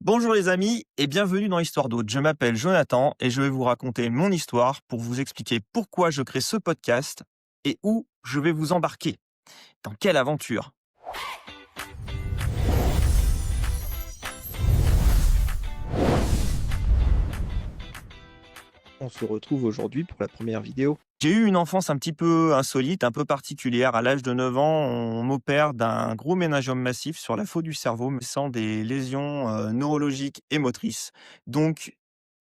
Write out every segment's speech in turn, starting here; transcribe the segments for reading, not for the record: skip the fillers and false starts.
Bonjour les amis et bienvenue dans Histoire d'Autre. Je m'appelle Jonathan et je vais vous raconter mon histoire pour vous expliquer pourquoi je crée ce podcast et où je vais vous embarquer. Dans quelle aventure? On se retrouve aujourd'hui pour la première vidéo. J'ai eu une enfance un petit peu insolite, un peu particulière. À l'âge de 9 ans, on m'opère d'un gros ménagome massif sur la faute du cerveau, me laissant des lésions neurologiques et motrices. Donc,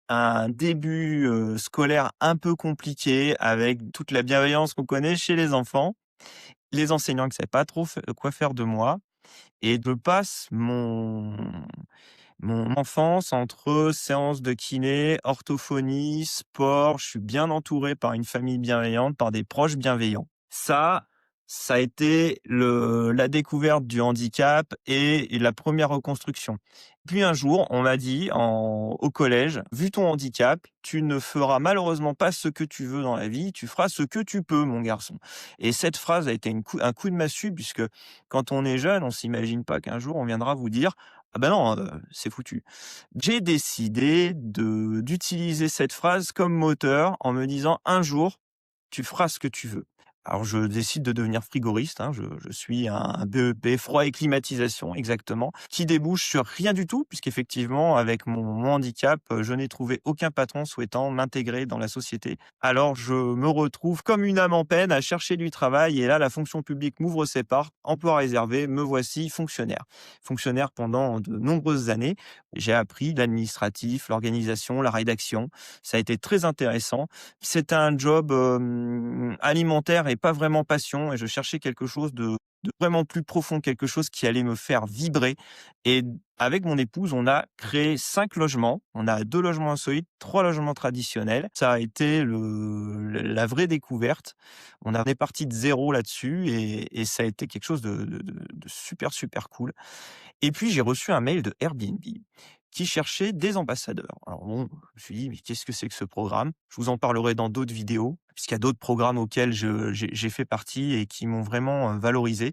un début scolaire un peu compliqué avec toute la bienveillance qu'on connaît chez les enfants. Les enseignants qui ne savaient pas trop quoi faire de moi et je passe mon enfance entre séances de kiné, orthophonie, sport. Je suis bien entouré par une famille bienveillante, par des proches bienveillants. Ça a été la découverte du handicap et la première reconstruction. Puis un jour, on m'a dit au collège: «Vu ton handicap, tu ne feras malheureusement pas ce que tu veux dans la vie, tu feras ce que tu peux, mon garçon». Et cette phrase a été un coup de massue puisque quand on est jeune, on s'imagine pas qu'un jour on viendra vous dire: «Ah ben non, c'est foutu». J'ai décidé d'utiliser cette phrase comme moteur en me disant: «Un jour, tu feras ce que tu veux». Alors je décide de devenir frigoriste, hein, je suis un BEP froid et climatisation exactement, qui débouche sur rien du tout puisqu'effectivement avec mon handicap, je n'ai trouvé aucun patron souhaitant m'intégrer dans la société. Alors je me retrouve comme une âme en peine à chercher du travail et là la fonction publique m'ouvre ses portes, emploi réservé, me voici fonctionnaire. Fonctionnaire pendant de nombreuses années. J'ai appris l'administratif, l'organisation, la rédaction. Ça a été très intéressant. C'était un job, alimentaire et pas vraiment passion et je cherchais quelque chose de vraiment plus profond, quelque chose qui allait me faire vibrer et avec mon épouse, on a créé 5 logements. On a 2 logements insolites, 3 logements traditionnels. Ça a été la vraie découverte. On est parti de zéro là-dessus et ça a été quelque chose de super, super cool. Et puis j'ai reçu un mail de Airbnb qui cherchait des ambassadeurs. Alors bon, je me suis dit: «Mais qu'est-ce que c'est que ce programme?» Je vous en parlerai dans d'autres vidéos, puisqu'il y a d'autres programmes auxquels j'ai fait partie et qui m'ont vraiment, valorisé.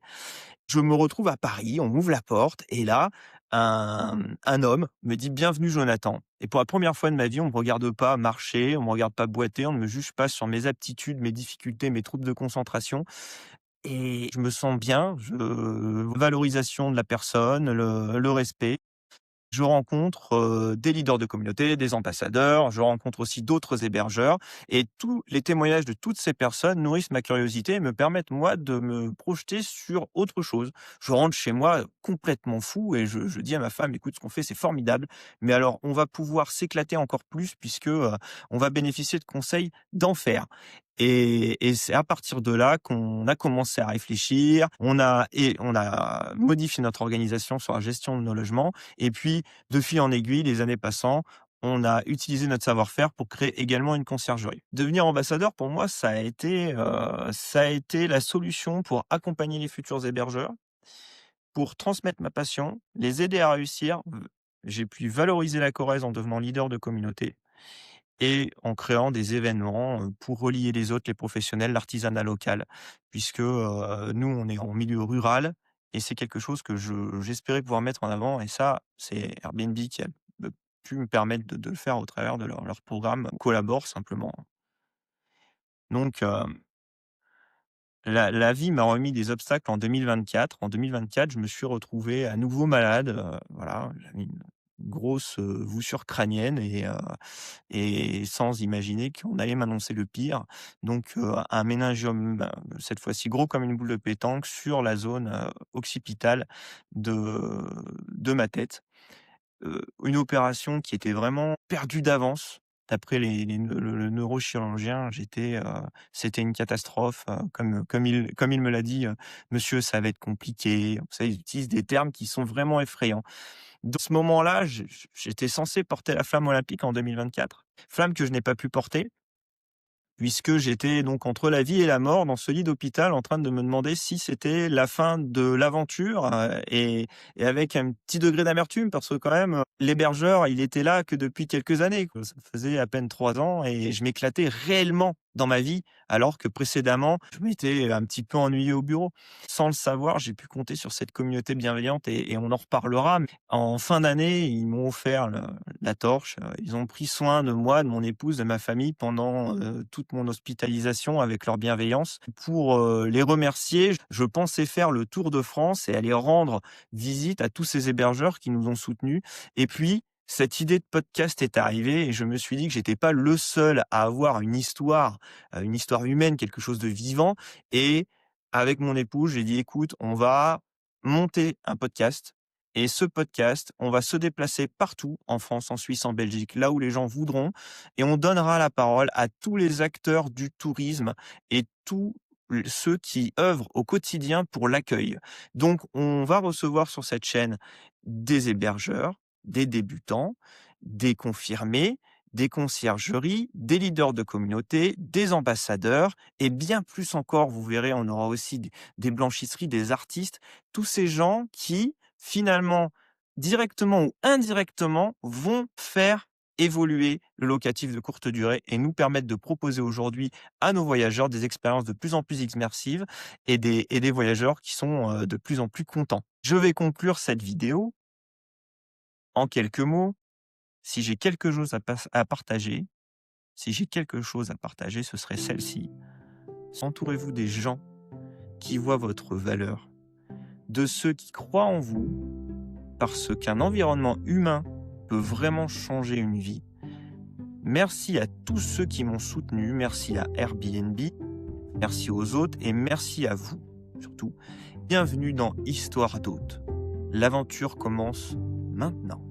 Je me retrouve à Paris, on m'ouvre la porte et là, un homme me dit: «Bienvenue Jonathan» et pour la première fois de ma vie, on me regarde pas marcher, on me regarde pas boiter, on ne me juge pas sur mes aptitudes, mes difficultés, mes troubles de concentration et je me sens bien, valorisation de la personne, le respect. Je rencontre, des leaders de communauté, des ambassadeurs, je rencontre aussi d'autres hébergeurs et tous les témoignages de toutes ces personnes nourrissent ma curiosité et me permettent, moi, de me projeter sur autre chose. Je rentre chez moi complètement fou et je dis à ma femme: «Écoute, ce qu'on fait, c'est formidable, mais alors on va pouvoir s'éclater encore plus puisque, on va bénéficier de conseils d'enfer». Et c'est à partir de là qu'on a commencé à réfléchir, on a modifié notre organisation sur la gestion de nos logements et puis de fil en aiguille, les années passant, on a utilisé notre savoir-faire pour créer également une conciergerie. Devenir ambassadeur, pour moi, ça a été la solution pour accompagner les futurs hébergeurs, pour transmettre ma passion, les aider à réussir. J'ai pu valoriser la Corrèze en devenant leader de communauté et en créant des événements, pour relier les autres, les professionnels, l'artisanat local. Puisque, nous, on est en milieu rural et c'est quelque chose que j'espérais pouvoir mettre en avant et ça, c'est Airbnb qui a me pu me permettre de le faire au travers de leur programme Collabore simplement. Donc, la vie m'a remis des obstacles en 2024. En 2024, je me suis retrouvé à nouveau malade, voilà, j'avais une grosse, voussure crânienne et sans imaginer qu'on allait m'annoncer le pire. Donc, un méningiome, cette fois-ci gros comme une boule de pétanque sur la zone, occipitale de ma tête. Une opération qui était vraiment perdue d'avance. D'après les neu le neurochirurgien, c'était une catastrophe, comme il me l'a dit: «Monsieur, ça va être compliqué». Vous savez, ils utilisent des termes qui sont vraiment effrayants. Dans ce moment-là, j'étais censé porter la flamme olympique en 2024, flamme que je n'ai pas pu porter puisque j'étais donc entre la vie et la mort dans ce lit d'hôpital en train de me demander si c'était la fin de l'aventure, et avec un petit degré d'amertume parce que quand même, l'hébergeur, il était là que depuis quelques années, quoi. Ça faisait à peine 3 ans et je m'éclatais réellement dans ma vie, alors que précédemment, je m'étais un petit peu ennuyé au bureau. Sans le savoir, j'ai pu compter sur cette communauté bienveillante et on en reparlera. Mais en fin d'année, ils m'ont offert la torche. Ils ont pris soin de moi, de mon épouse, de ma famille pendant toute mon hospitalisation avec leur bienveillance. Pour les remercier, je pensais faire le tour de France et aller rendre visite à tous ces hébergeurs qui nous ont soutenus. Et puis, cette idée de podcast est arrivée et je me suis dit que j'étais pas le seul à avoir une histoire humaine, quelque chose de vivant. Et avec mon épouse, j'ai dit: «Écoute, on va monter un podcast et ce podcast, on va se déplacer partout en France, en Suisse, en Belgique, là où les gens voudront et on donnera la parole à tous les acteurs du tourisme et tous ceux qui œuvrent au quotidien pour l'accueil». Donc on va recevoir sur cette chaîne des hébergeurs, des débutants, des confirmés, des conciergeries, des leaders de communauté, des ambassadeurs et bien plus encore. Vous verrez, on aura aussi des blanchisseries, des artistes, tous ces gens qui, finalement, directement ou indirectement, vont faire évoluer le locatif de courte durée et nous permettre de proposer aujourd'hui à nos voyageurs des expériences de plus en plus immersives et des voyageurs qui sont de plus en plus contents. Je vais conclure cette vidéo en quelques mots. Si j'ai quelque chose à partager, si j'ai quelque chose à partager, ce serait celle-ci. Entourez-vous des gens qui voient votre valeur, de ceux qui croient en vous, parce qu'un environnement humain peut vraiment changer une vie. Merci à tous ceux qui m'ont soutenu, merci à Airbnb, merci aux autres et merci à vous, surtout. Bienvenue dans Histoire d'hôtes. L'aventure commence maintenant.